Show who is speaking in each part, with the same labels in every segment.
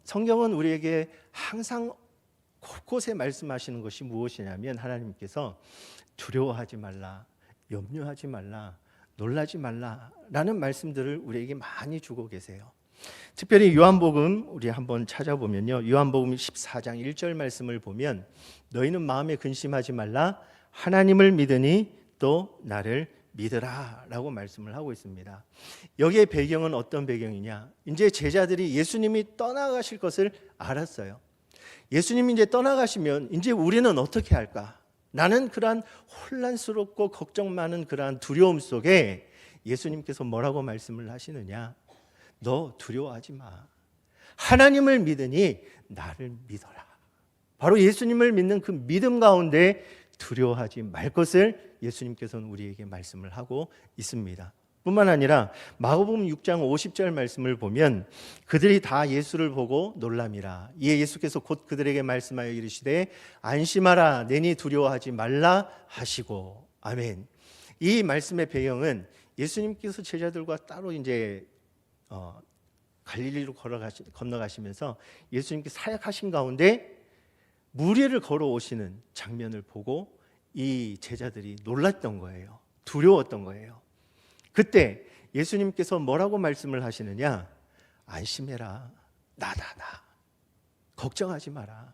Speaker 1: 성경은 우리에게 항상 곳곳에 말씀하시는 것이 무엇이냐면 하나님께서 두려워하지 말라, 염려하지 말라, 놀라지 말라라는 말씀들을 우리에게 많이 주고 계세요. 특별히 요한복음 우리 한번 찾아보면요, 요한복음 14장 1절 말씀을 보면 너희는 마음에 근심하지 말라, 하나님을 믿으니 또 나를 믿으라 라고 말씀을 하고 있습니다. 여기에 배경은 어떤 배경이냐, 이제 제자들이 예수님이 떠나가실 것을 알았어요. 예수님이 이제 떠나가시면 이제 우리는 어떻게 할까? 나는 그러한 혼란스럽고 걱정 많은 그러한 두려움 속에 예수님께서 뭐라고 말씀을 하시느냐, 너 두려워하지 마, 하나님을 믿으니 나를 믿어라. 바로 예수님을 믿는 그 믿음 가운데 두려워하지 말 것을 예수님께서는 우리에게 말씀을 하고 있습니다. 뿐만 아니라 마가복음 6장 50절 말씀을 보면 그들이 다 예수를 보고 놀람이라. 이에 예수께서 곧 그들에게 말씀하여 이르시되 안심하라, 내니 두려워하지 말라 하시고. 아멘. 이 말씀의 배경은 예수님께서 제자들과 따로 이제 갈릴리로 건너가시면서 예수님께 사역하신 가운데 무리를 걸어오시는 장면을 보고 이 제자들이 놀랐던 거예요. 두려웠던 거예요. 그때 예수님께서 뭐라고 말씀을 하시느냐, 안심해라, 나다, 나. 걱정하지 마라.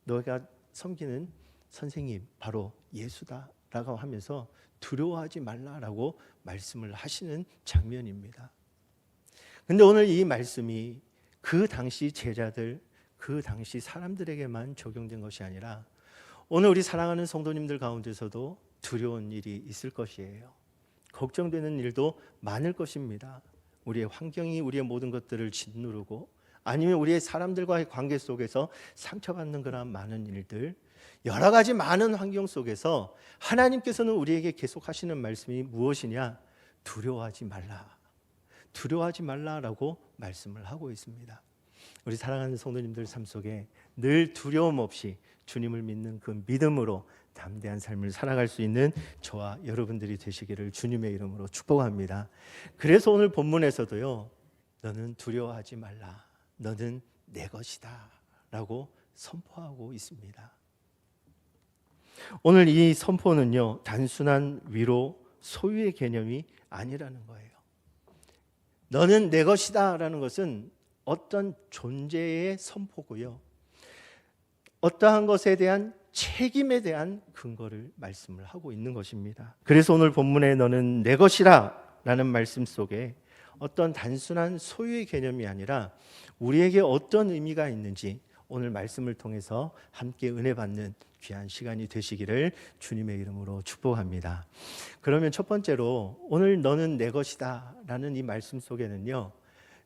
Speaker 1: 너가 섬기는 선생님 바로 예수다라고 하면서 두려워하지 말라라고 말씀을 하시는 장면입니다. 근데 오늘 이 말씀이 그 당시 제자들, 그 당시 사람들에게만 적용된 것이 아니라 오늘 우리 사랑하는 성도님들 가운데서도 두려운 일이 있을 것이에요. 걱정되는 일도 많을 것입니다. 우리의 환경이 우리의 모든 것들을 짓누르고 아니면 우리의 사람들과의 관계 속에서 상처받는 그런 많은 일들, 여러 가지 많은 환경 속에서 하나님께서는 우리에게 계속 하시는 말씀이 무엇이냐, 두려워하지 말라, 두려워하지 말라라고 말씀을 하고 있습니다. 우리 사랑하는 성도님들 삶 속에 늘 두려움 없이 주님을 믿는 그 믿음으로 담대한 삶을 살아갈 수 있는 저와 여러분들이 되시기를 주님의 이름으로 축복합니다. 그래서 오늘 본문에서도요, 너는 두려워하지 말라, 너는 내 것이다 라고 선포하고 있습니다. 오늘 이 선포는요, 단순한 위로, 소유의 개념이 아니라는 거예요. 너는 내 것이다 라는 것은 어떤 존재의 선포고요, 어떠한 것에 대한 책임에 대한 근거를 말씀을 하고 있는 것입니다. 그래서 오늘 본문에 너는 내 것이라 라는 말씀 속에 어떤 단순한 소유의 개념이 아니라 우리에게 어떤 의미가 있는지 오늘 말씀을 통해서 함께 은혜 받는 귀한 시간이 되시기를 주님의 이름으로 축복합니다. 그러면 첫 번째로 오늘 너는 내 것이다 라는 이 말씀 속에는요,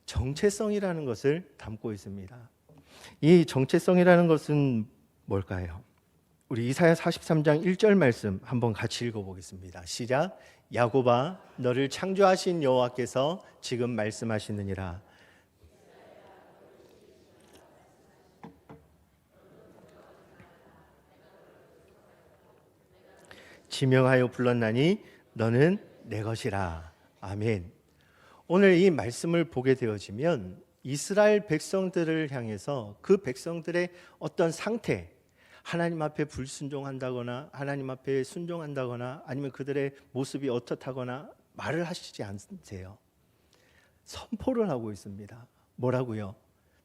Speaker 1: 정체성이라는 것을 담고 있습니다. 이 정체성이라는 것은 뭘까요? 우리 이사야 43장 1절 말씀 한번 같이 읽어보겠습니다. 시작. 야곱아, 너를 창조하신 여호와께서 지금 말씀하시느니라. 지명하여 불렀나니 너는 내 것이라. 아멘. 오늘 이 말씀을 보게 되어지면 이스라엘 백성들을 향해서 그 백성들의 어떤 상태, 하나님 앞에 불순종한다거나 하나님 앞에 순종한다거나 아니면 그들의 모습이 어떻다거나 말을 하시지 않으세요. 선포를 하고 있습니다. 뭐라고요?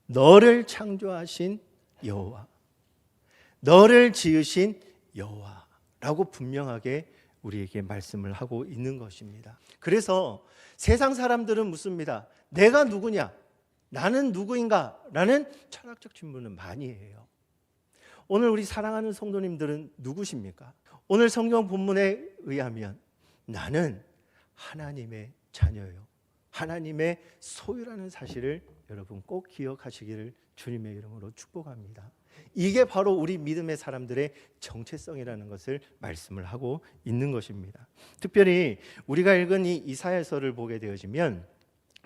Speaker 1: 너를 창조하신 여호와, 너를 지으신 여호와라고 분명하게 우리에게 말씀을 하고 있는 것입니다. 그래서 세상 사람들은 묻습니다. 내가 누구냐? 나는 누구인가? 라는 철학적 질문을 많이 해요. 오늘 우리 사랑하는 성도님들은 누구십니까? 오늘 성경 본문에 의하면 나는 하나님의 자녀예요. 하나님의 소유라는 사실을 여러분 꼭 기억하시기를 주님의 이름으로 축복합니다. 이게 바로 우리 믿음의 사람들의 정체성이라는 것을 말씀을 하고 있는 것입니다. 특별히 우리가 읽은 이 이사야서를 보게 되어지면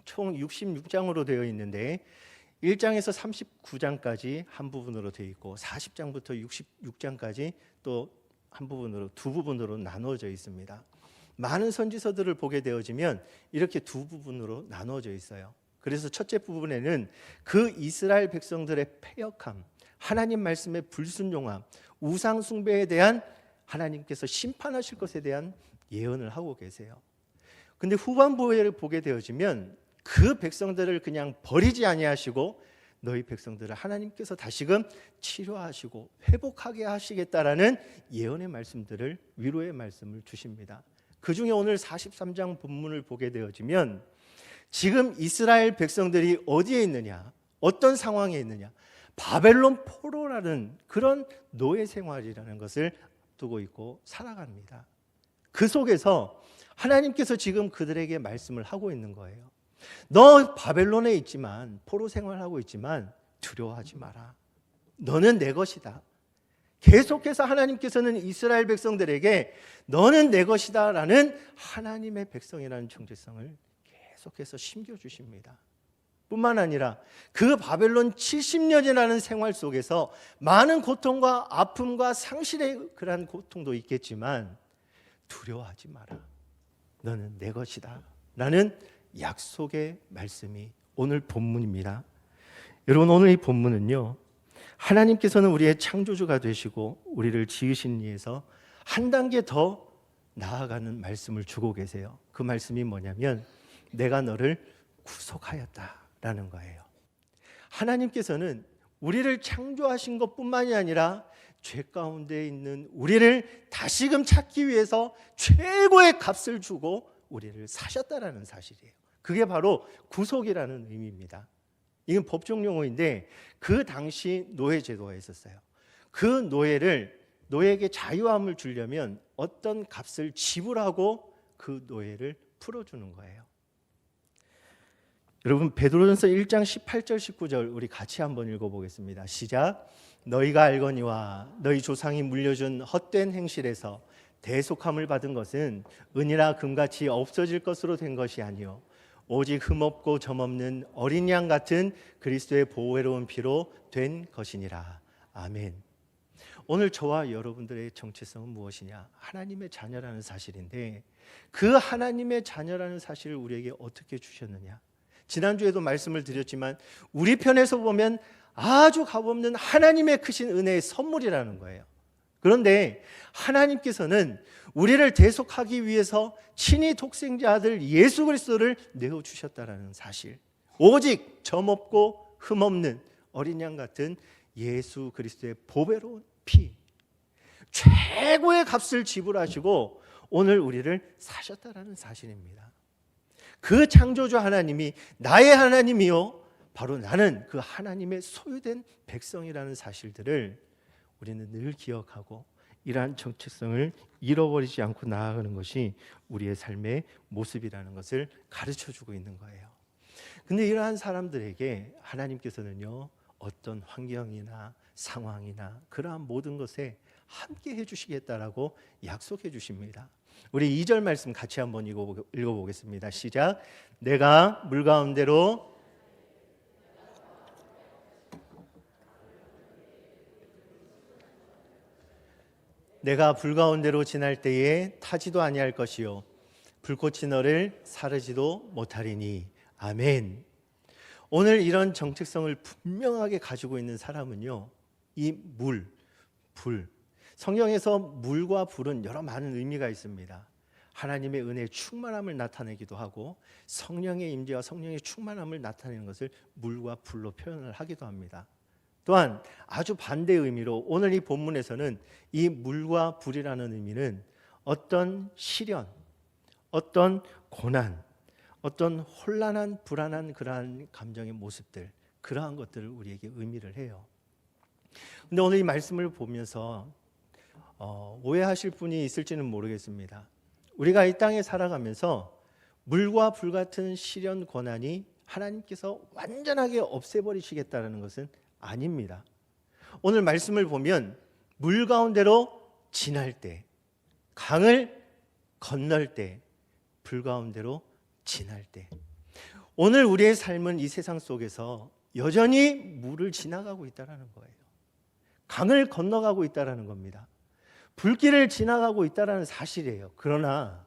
Speaker 1: 총 66장으로 되어 있는데 1장에서 39장까지 한 부분으로 되어 있고 40장부터 66장까지 또 한 부분으로, 두 부분으로 나누어져 있습니다. 많은 선지서들을 보게 되어지면 이렇게 두 부분으로 나누어져 있어요. 그래서 첫째 부분에는 그 이스라엘 백성들의 패역함, 하나님 말씀의 불순종함, 우상 숭배에 대한 하나님께서 심판하실 것에 대한 예언을 하고 계세요. 근데 후반부를 보게 되어지면 그 백성들을 그냥 버리지 아니하시고 너희 백성들을 하나님께서 다시금 치료하시고 회복하게 하시겠다라는 예언의 말씀들을, 위로의 말씀을 주십니다. 그 중에 오늘 43장 본문을 보게 되어지면 지금 이스라엘 백성들이 어디에 있느냐, 어떤 상황에 있느냐, 바벨론 포로라는 그런 노예 생활이라는 것을 두고 있고 살아갑니다. 그 속에서 하나님께서 지금 그들에게 말씀을 하고 있는 거예요. 너 바벨론에 있지만, 포로 생활하고 있지만 두려워하지 마라. 너는 내 것이다. 계속해서 하나님께서는 이스라엘 백성들에게 너는 내 것이다 라는 하나님의 백성이라는 정체성을 계속해서 심겨주십니다. 뿐만 아니라 그 바벨론 70년이라는 생활 속에서 많은 고통과 아픔과 상실의 그러한 고통도 있겠지만 두려워하지 마라. 너는 내 것이다 라는 약속의 말씀이 오늘 본문입니다. 여러분, 오늘 이 본문은요, 하나님께서는 우리의 창조주가 되시고 우리를 지으신 이에서 한 단계 더 나아가는 말씀을 주고 계세요. 그 말씀이 뭐냐면 내가 너를 구속하였다라는 거예요. 하나님께서는 우리를 창조하신 것뿐만이 아니라 죄 가운데 있는 우리를 다시금 찾기 위해서 최고의 값을 주고 우리를 사셨다라는 사실이에요. 그게 바로 구속이라는 의미입니다. 이건 법적 용어인데 그 당시 노예 제도가 있었어요. 그 노예에게 자유함을 주려면 어떤 값을 지불하고 그 노예를 풀어주는 거예요. 여러분, 베드로전서 1장 18절 19절 우리 같이 한번 읽어보겠습니다. 시작. 너희가 알거니와 너희 조상이 물려준 헛된 행실에서 대속함을 받은 것은 은이나 금같이 없어질 것으로 된 것이 아니요 오직 흠없고 점없는 어린 양 같은 그리스도의 보배로운 피로 된 것이니라. 아멘. 오늘 저와 여러분들의 정체성은 무엇이냐? 하나님의 자녀라는 사실인데 그 하나님의 자녀라는 사실을 우리에게 어떻게 주셨느냐? 지난주에도 말씀을 드렸지만 우리 편에서 보면 아주 값없는 하나님의 크신 은혜의 선물이라는 거예요. 그런데 하나님께서는 우리를 대속하기 위해서 친히 독생자 아들 예수 그리스도를 내어주셨다는 사실, 오직 점없고 흠없는 어린 양 같은 예수 그리스도의 보배로운 피, 최고의 값을 지불하시고 오늘 우리를 사셨다는 사실입니다. 그 창조주 하나님이 나의 하나님이요 바로 나는 그 하나님의 소유된 백성이라는 사실들을 우리는 늘 기억하고 이러한 정체성을 잃어버리지 않고 나아가는 것이 우리의 삶의 모습이라는 것을 가르쳐주고 있는 거예요. 근데 이러한 사람들에게 하나님께서는요 어떤 환경이나 상황이나 그러한 모든 것에 함께 해주시겠다라고 약속해 주십니다. 우리 2절 말씀 같이 한번 읽어보겠습니다. 시작. 내가 물 가운데로 내가 불 가운데로 지날 때에 타지도 아니할 것이요 불꽃이 너를 사르지도 못하리니. 아멘. 오늘 이런 정체성을 분명하게 가지고 있는 사람은요 이 물, 불, 성경에서 물과 불은 여러 많은 의미가 있습니다. 하나님의 은혜의 충만함을 나타내기도 하고 성령의 임재와 성령의 충만함을 나타내는 것을 물과 불로 표현을 하기도 합니다. 또한 아주 반대의 의미로 오늘 이 본문에서는 이 물과 불이라는 의미는 어떤 시련, 어떤 고난, 어떤 혼란한 불안한 그러한 감정의 모습들, 그러한 것들을 우리에게 의미를 해요. 근데 오늘 이 말씀을 보면서 오해하실 분이 있을지는 모르겠습니다. 우리가 이 땅에 살아가면서 물과 불 같은 시련 고난이 하나님께서 완전하게 없애버리시겠다는 것은 아닙니다. 오늘 말씀을 보면 물 가운데로 지날 때, 강을 건널 때, 불 가운데로 지날 때, 오늘 우리의 삶은 이 세상 속에서 여전히 물을 지나가고 있다는 거예요. 강을 건너가고 있다는 겁니다. 불길을 지나가고 있다는 사실이에요. 그러나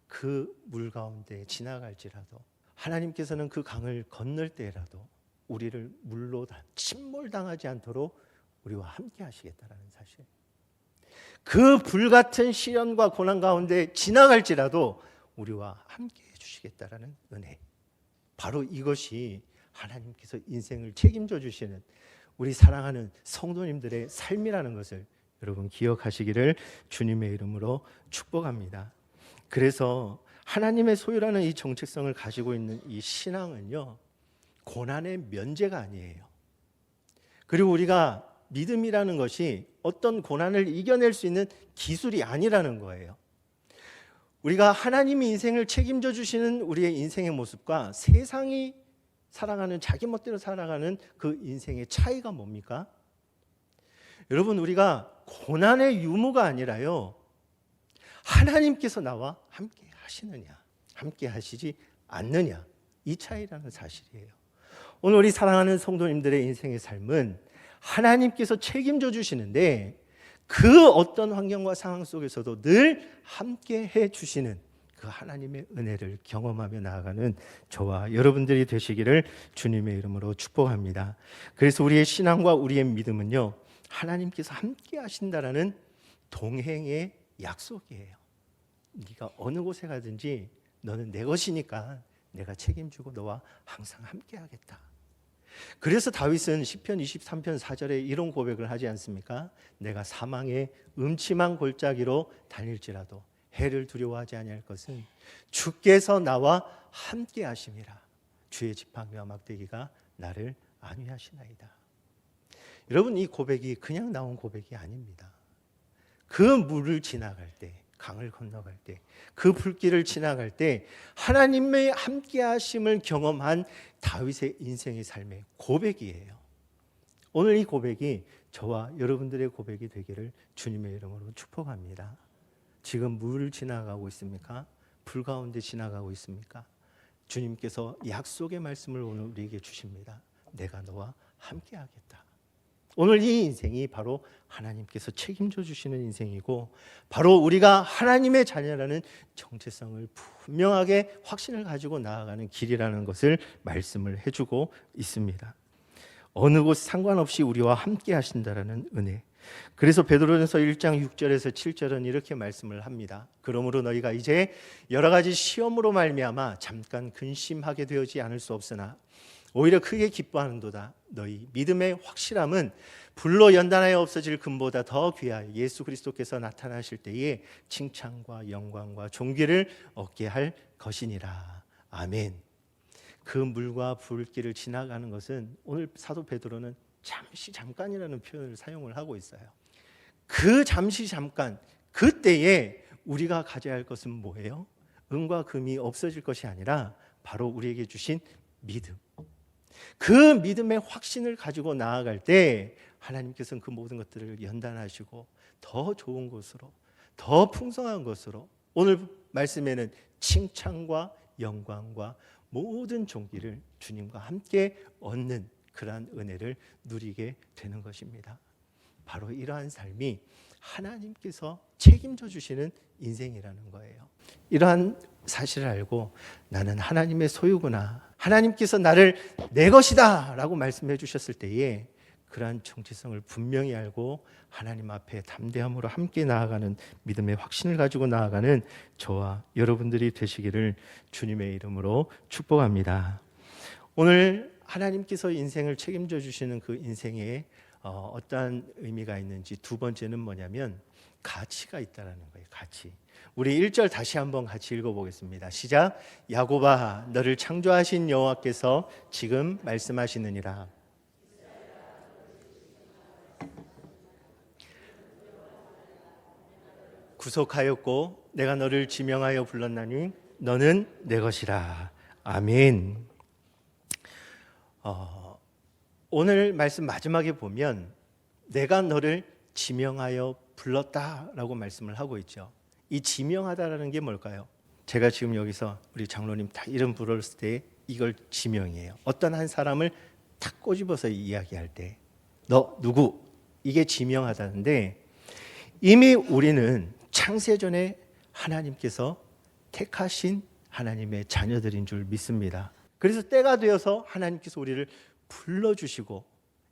Speaker 1: 그 물 가운데 지나갈지라도 하나님께서는 그 강을 건널 때라도 우리를 물로 침몰당하지 않도록 우리와 함께 하시겠다라는 사실. 그 불같은 시련과 고난 가운데 지나갈지라도 우리와 함께 해주시겠다라는 은혜. 바로 이것이 하나님께서 인생을 책임져 주시는 우리 사랑하는 성도님들의 삶이라는 것을 여러분 기억하시기를 주님의 이름으로 축복합니다. 그래서 하나님의 소유라는 이 정체성을 가지고 있는 이 신앙은요, 고난의 면제가 아니에요. 그리고 우리가 믿음이라는 것이 어떤 고난을 이겨낼 수 있는 기술이 아니라는 거예요. 우리가 하나님이 인생을 책임져 주시는 우리의 인생의 모습과 세상이 살아가는 자기 멋대로 살아가는 그 인생의 차이가 뭡니까? 여러분, 우리가 고난의 유무가 아니라요, 하나님께서 나와 함께 하시느냐, 함께 하시지 않느냐, 이 차이라는 사실이에요. 오늘 우리 사랑하는 성도님들의 인생의 삶은 하나님께서 책임져 주시는데 그 어떤 환경과 상황 속에서도 늘 함께 해 주시는 그 하나님의 은혜를 경험하며 나아가는 저와 여러분들이 되시기를 주님의 이름으로 축복합니다. 그래서 우리의 신앙과 우리의 믿음은요, 하나님께서 함께 하신다라는 동행의 약속이에요. 네가 어느 곳에 가든지 너는 내 것이니까 내가 책임지고 너와 항상 함께 하겠다. 그래서 다윗은 시편 23편 4절에 이런 고백을 하지 않습니까? 내가 사망의 음침한 골짜기로 다닐지라도 해를 두려워하지 아니할 것은 주께서 나와 함께 하심이라. 주의 지팡이와 막대기가 나를 안위하시나이다. 여러분, 이 고백이 그냥 나온 고백이 아닙니다. 그 물을 지나갈 때, 강을 건너갈 때, 그 불길을 지나갈 때 하나님의 함께 하심을 경험한 다윗의 인생의 삶의 고백이에요. 오늘 이 고백이 저와 여러분들의 고백이 되기를 주님의 이름으로 축복합니다. 지금 물 지나가고 있습니까? 불 가운데 지나가고 있습니까? 주님께서 약속의 말씀을 오늘 우리에게 주십니다. 내가 너와 함께 하겠다. 오늘 이 인생이 바로 하나님께서 책임져 주시는 인생이고, 바로 우리가 하나님의 자녀라는 정체성을 분명하게 확신을 가지고 나아가는 길이라는 것을 말씀을 해주고 있습니다. 어느 곳 상관없이 우리와 함께 하신다라는 은혜. 그래서 베드로전서 1장 6절에서 7절은 이렇게 말씀을 합니다. 그러므로 너희가 이제 여러 가지 시험으로 말미암아 잠깐 근심하게 되지 않을 수 없으나 오히려 크게 기뻐하는도다. 너희 믿음의 확실함은 불로 연단하여 없어질 금보다 더 귀하여 예수 그리스도께서 나타나실 때에 칭찬과 영광과 존귀를 얻게 할 것이니라. 아멘. 그 물과 불길을 지나가는 것은 오늘 사도 베드로는 잠시 잠깐이라는 표현을 사용을 하고 있어요. 그 잠시 잠깐, 그때에 우리가 가져야 할 것은 뭐예요? 은과 금이 없어질 것이 아니라 바로 우리에게 주신 믿음. 그 믿음의 확신을 가지고 나아갈 때 하나님께서는 그 모든 것들을 연단하시고 더 좋은 것으로, 더 풍성한 것으로, 오늘 말씀에는 칭찬과 영광과 모든 존귀를 주님과 함께 얻는 그러한 은혜를 누리게 되는 것입니다. 바로 이러한 삶이 하나님께서 책임져 주시는 인생이라는 거예요. 이러한 사실을 알고 나는 하나님의 소유구나, 하나님께서 나를 내 것이다 라고 말씀해 주셨을 때에 그러한 정체성을 분명히 알고 하나님 앞에 담대함으로 함께 나아가는 믿음의 확신을 가지고 나아가는 저와 여러분들이 되시기를 주님의 이름으로 축복합니다. 오늘 하나님께서 인생을 책임져 주시는 그 인생에 어떠한 의미가 있는지, 두 번째는 뭐냐면 가치가 있다라는 거예요. 가치. 우리 1절 다시 한번 같이 읽어보겠습니다. 시작. 야곱아, 너를 창조하신 여호와께서 지금 말씀하시느니라. 구속하였고 내가 너를 지명하여 불렀나니 너는 내 것이라. 아멘. 오늘 말씀 마지막에 보면 내가 너를 지명하여 불렀다라고 말씀을 하고 있죠. 이 지명하다라는 게 뭘까요? 제가 지금 여기서 우리 장로님 다 이름 부르었을 때 이걸 지명이에요. 어떤 한 사람을 탁 꼬집어서 이야기할 때 너 누구? 이게 지명하다는데, 이미 우리는 창세전에 하나님께서 택하신 하나님의 자녀들인 줄 믿습니다. 그래서 때가 되어서 하나님께서 우리를 불러주시고,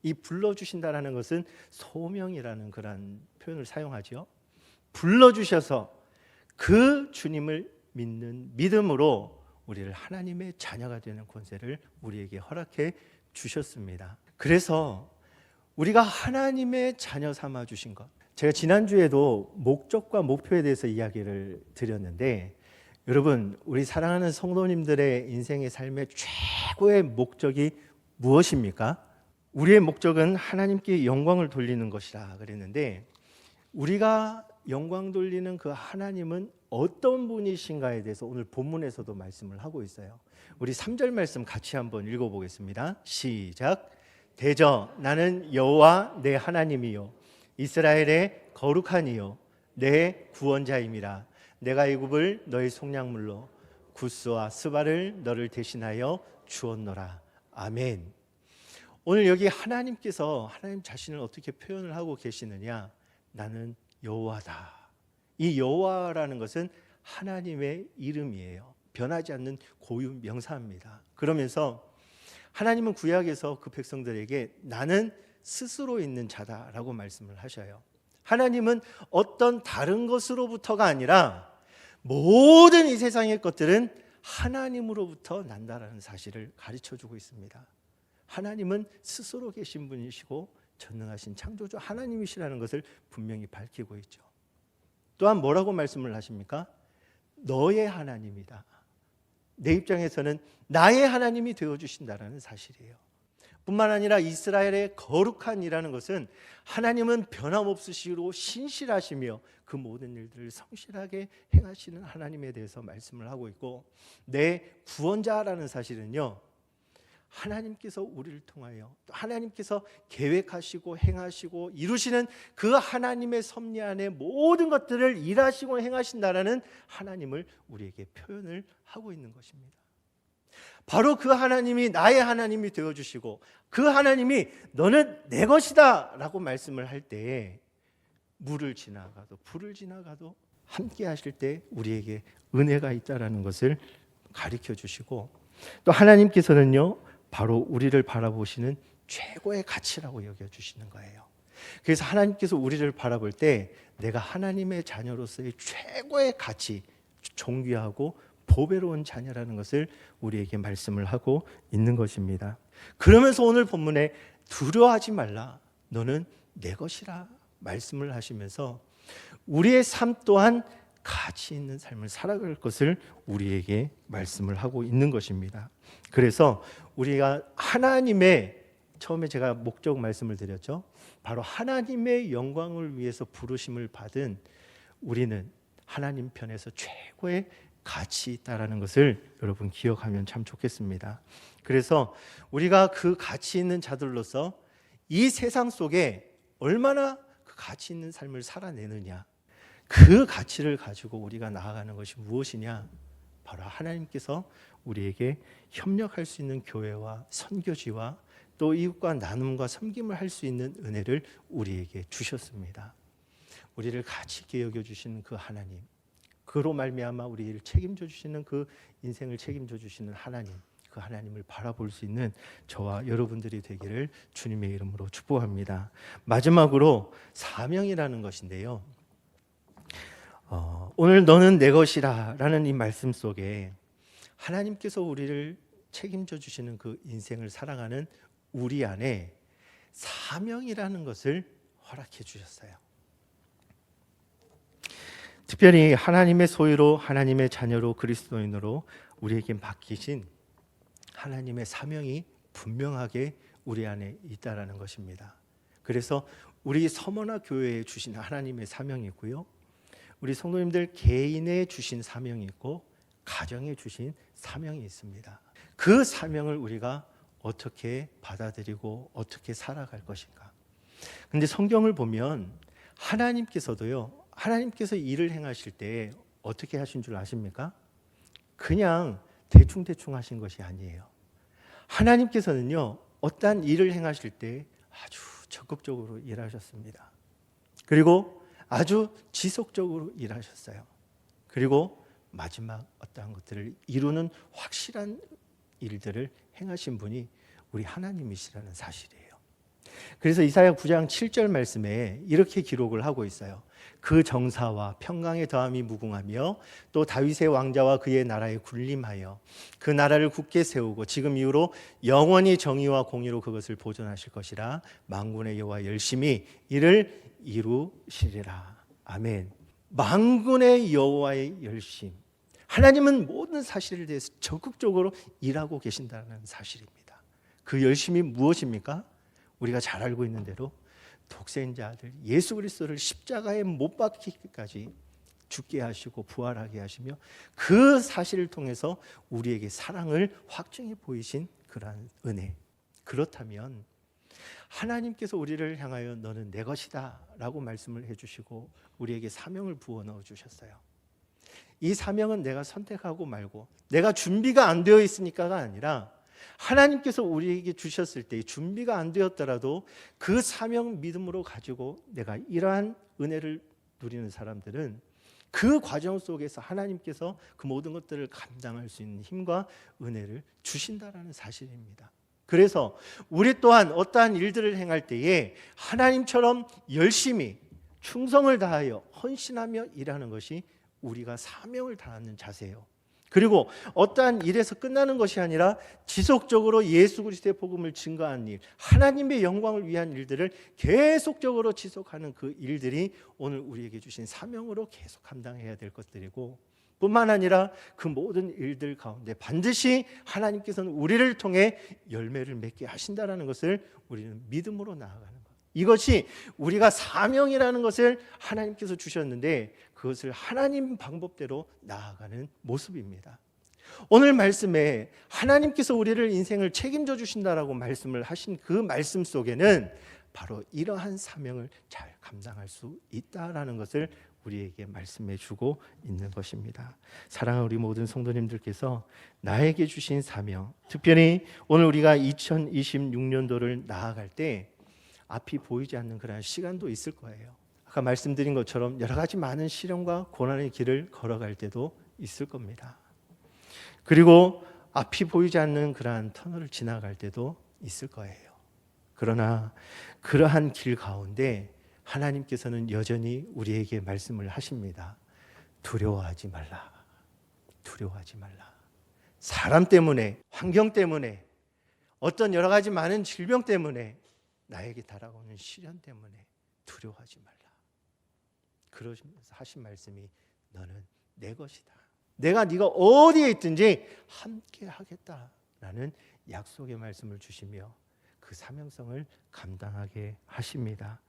Speaker 1: 이 불러주신다라는 것은 소명이라는 그런 표현을 사용하죠. 불러주셔서 그 주님을 믿는 믿음으로 우리를 하나님의 자녀가 되는 권세를 우리에게 허락해 주셨습니다. 그래서 우리가 하나님의 자녀 삼아 주신 것, 제가 지난주에도 목적과 목표에 대해서 이야기를 드렸는데, 여러분, 우리 사랑하는 성도님들의 인생의 삶의 최고의 목적이 무엇입니까? 우리의 목적은 하나님께 영광을 돌리는 것이라 그랬는데, 우리가 영광 돌리는 그 하나님은 어떤 분이신가에 대해서 오늘 본문에서도 말씀을 하고 있어요. 우리 3절 말씀 같이 한번 읽어보겠습니다. 시작. 대저 나는 여호와 내 하나님이요 이스라엘의 거룩한 이요 내 구원자임이라. 내가 애굽을 너의 속량물로 구스와 스바를 너를 대신하여 주었노라. 아멘. 오늘 여기 하나님께서 하나님 자신을 어떻게 표현을 하고 계시느냐? 나는 여호와다. 이 여호와라는 것은 하나님의 이름이에요. 변하지 않는 고유 명사입니다. 그러면서 하나님은 구약에서 그 백성들에게 나는 스스로 있는 자다라고 말씀을 하셔요. 하나님은 어떤 다른 것으로부터가 아니라 모든 이 세상의 것들은 하나님으로부터 난다라는 사실을 가르쳐주고 있습니다. 하나님은 스스로 계신 분이시고 전능하신 창조주 하나님이시라는 것을 분명히 밝히고 있죠. 또한 뭐라고 말씀을 하십니까? 너의 하나님이다. 내 입장에서는 나의 하나님이 되어주신다는 사실이에요. 뿐만 아니라 이스라엘의 거룩한 이라는 것은 하나님은 변함없으시고 신실하시며 그 모든 일들을 성실하게 행하시는 하나님에 대해서 말씀을 하고 있고, 내 구원자라는 사실은요, 하나님께서 우리를 통하여 또 하나님께서 계획하시고 행하시고 이루시는 그 하나님의 섭리 안에 모든 것들을 일하시고 행하신다라는 하나님을 우리에게 표현을 하고 있는 것입니다. 바로 그 하나님이 나의 하나님이 되어주시고 그 하나님이 너는 내 것이다 라고 말씀을 할 때에 물을 지나가도 불을 지나가도 함께 하실 때 우리에게 은혜가 있다라는 것을 가르쳐 주시고, 또 하나님께서는요 바로 우리를 바라보시는 최고의 가치라고 여겨주시는 거예요. 그래서 하나님께서 우리를 바라볼 때 내가 하나님의 자녀로서의 최고의 가치, 존귀하고 보배로운 자녀라는 것을 우리에게 말씀을 하고 있는 것입니다. 그러면서 오늘 본문에 두려워하지 말라, 너는 내 것이라 말씀을 하시면서 우리의 삶 또한 가치 있는 삶을 살아갈 것을 우리에게 말씀을 하고 있는 것입니다. 그래서 우리가 하나님의, 처음에 제가 목적 말씀을 드렸죠. 바로 하나님의 영광을 위해서 부르심을 받은 우리는 하나님 편에서 최고의 가치 있다라는 것을 여러분 기억하면 참 좋겠습니다. 그래서 우리가 그 가치 있는 자들로서 이 세상 속에 얼마나 그 가치 있는 삶을 살아내느냐, 그 가치를 가지고 우리가 나아가는 것이 무엇이냐? 바로 하나님께서 우리에게 협력할 수 있는 교회와 선교지와 또 이웃과 나눔과 섬김을 할 수 있는 은혜를 우리에게 주셨습니다. 우리를 가치 있게 여겨주시는 그 하나님, 그로 말미암아 우리를 책임져 주시는 그 인생을 책임져 주시는 하나님, 그 하나님을 바라볼 수 있는 저와 여러분들이 되기를 주님의 이름으로 축복합니다. 마지막으로 사명이라는 것인데요, 오늘 너는 내 것이라 라는 이 말씀 속에 하나님께서 우리를 책임져 주시는 그 인생을 살아가는 우리 안에 사명이라는 것을 허락해 주셨어요. 특별히 하나님의 소유로, 하나님의 자녀로, 그리스도인으로 우리에게 맡기신 하나님의 사명이 분명하게 우리 안에 있다라는 것입니다. 그래서 우리 서머나 교회에 주신 하나님의 사명이 있고요, 우리 성도님들 개인에 주신 사명이 있고 가정에 주신 사명이 있습니다. 그 사명을 우리가 어떻게 받아들이고 어떻게 살아갈 것인가. 근데 성경을 보면 하나님께서도요, 하나님께서 일을 행하실 때 어떻게 하신 줄 아십니까? 그냥 대충대충 하신 것이 아니에요. 하나님께서는요, 어떠한 일을 행하실 때 아주 적극적으로 일하셨습니다. 그리고 아주 지속적으로 일하셨어요. 그리고 마지막 어떠한 것들을 이루는 확실한 일들을 행하신 분이 우리 하나님이시라는 사실이에요. 그래서 이사야 9장 7절 말씀에 이렇게 기록을 하고 있어요. 그 정사와 평강의 더함이 무궁하며 또 다윗의 왕자와 그의 나라에 군림하여 그 나라를 굳게 세우고 지금 이후로 영원히 정의와 공의로 그것을 보존하실 것이라. 만군의 여호와 열심히 이를 이루시리라. 아멘. 만군의 여호와의 열심. 하나님은 모든 사실에 대해서 적극적으로 일하고 계신다는 사실입니다. 그 열심이 무엇입니까? 우리가 잘 알고 있는 대로 독생자 아들 예수 그리스도를 십자가에 못 박히기까지 죽게 하시고 부활하게 하시며 그 사실을 통해서 우리에게 사랑을 확증해 보이신 그러한 은혜. 그렇다면 하나님께서 우리를 향하여 너는 내 것이다 라고 말씀을 해주시고 우리에게 사명을 부어 넣어 주셨어요. 이 사명은 내가 선택하고 말고 내가 준비가 안 되어 있으니까가 아니라 하나님께서 우리에게 주셨을 때 준비가 안 되었더라도 그 사명 믿음으로 가지고 내가 이러한 은혜를 누리는 사람들은 그 과정 속에서 하나님께서 그 모든 것들을 감당할 수 있는 힘과 은혜를 주신다라는 사실입니다. 그래서 우리 또한 어떠한 일들을 행할 때에 하나님처럼 열심히 충성을 다하여 헌신하며 일하는 것이 우리가 사명을 다하는 자세예요. 그리고 어떠한 일에서 끝나는 것이 아니라 지속적으로 예수 그리스도의 복음을 증거하는 일, 하나님의 영광을 위한 일들을 계속적으로 지속하는 그 일들이 오늘 우리에게 주신 사명으로 계속 감당해야 될 것들이고, 뿐만 아니라 그 모든 일들 가운데 반드시 하나님께서는 우리를 통해 열매를 맺게 하신다는 것을 우리는 믿음으로 나아가는 것. 이것이 우리가 사명이라는 것을 하나님께서 주셨는데 그것을 하나님 방법대로 나아가는 모습입니다. 오늘 말씀에 하나님께서 우리를 인생을 책임져 주신다라고 말씀을 하신 그 말씀 속에는 바로 이러한 사명을 잘 감당할 수 있다라는 것을 우리에게 말씀해 주고 있는 것입니다. 사랑하는 우리 모든 성도님들께서 나에게 주신 사명, 특별히 오늘 우리가 2026년도를 나아갈 때 앞이 보이지 않는 그런 시간도 있을 거예요. 아까 말씀드린 것처럼 여러 가지 많은 시련과 고난의 길을 걸어갈 때도 있을 겁니다. 그리고 앞이 보이지 않는 그러한 터널을 지나갈 때도 있을 거예요. 그러나 그러한 길 가운데 하나님께서는 여전히 우리에게 말씀을 하십니다. 두려워하지 말라. 두려워하지 말라. 사람 때문에, 환경 때문에, 어떤 여러 가지 많은 질병 때문에, 나에게 달아오는 시련 때문에 두려워하지 말라. 그러시면서 하신 말씀이 너는 내 것이다. 내가 네가 어디에 있든지 함께 하겠다라는 약속의 말씀을 주시며 그 사명성을 감당하게 하십니다.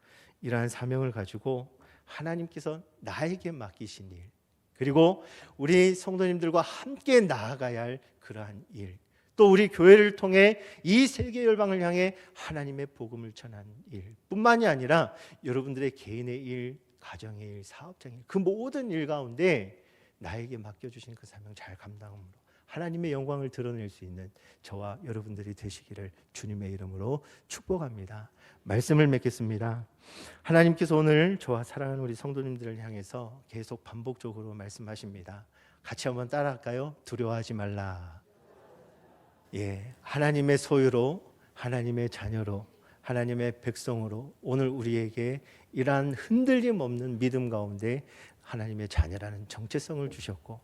Speaker 1: 이러한 사명을 가지고 하나님께서 나에게 맡기신 일, 그리고 우리 성도님들과 함께 나아가야 할 그러한 일, 또 우리 교회를 통해 이 세계 열방을 향해 하나님의 복음을 전하는 일 뿐만이 아니라 여러분들의 개인의 일, 가정의 일, 사업장의 일, 그 모든 일 가운데 나에게 맡겨주신 그 사명 잘 감당함으로 하나님의 영광을 드러낼 수 있는 저와 여러분들이 되시기를 주님의 이름으로 축복합니다. 말씀을 맺겠습니다. 하나님께서 오늘 저와 사랑하는 우리 성도님들을 향해서 계속 반복적으로 말씀하십니다. 같이 한번 따라할까요? 두려워하지 말라. 예, 하나님의 소유로, 하나님의 자녀로, 하나님의 백성으로 오늘 우리에게 이러한 흔들림 없는 믿음 가운데 하나님의 자녀라는 정체성을 주셨고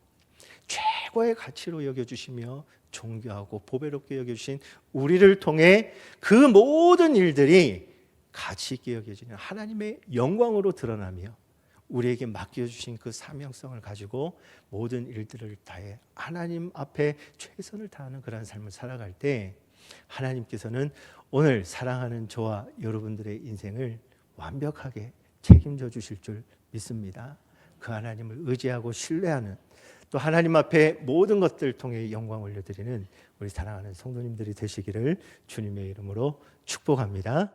Speaker 1: 최고의 가치로 여겨주시며 존귀하고 보배롭게 여겨주신 우리를 통해 그 모든 일들이 가치 있게 여겨지는 하나님의 영광으로 드러나며 우리에게 맡겨주신 그 사명성을 가지고 모든 일들을 다해 하나님 앞에 최선을 다하는 그런 삶을 살아갈 때 하나님께서는 오늘 사랑하는 저와 여러분들의 인생을 완벽하게 책임져 주실 줄 믿습니다. 그 하나님을 의지하고 신뢰하는, 또 하나님 앞에 모든 것들을 통해 영광 올려드리는 우리 사랑하는 성도님들이 되시기를 주님의 이름으로 축복합니다.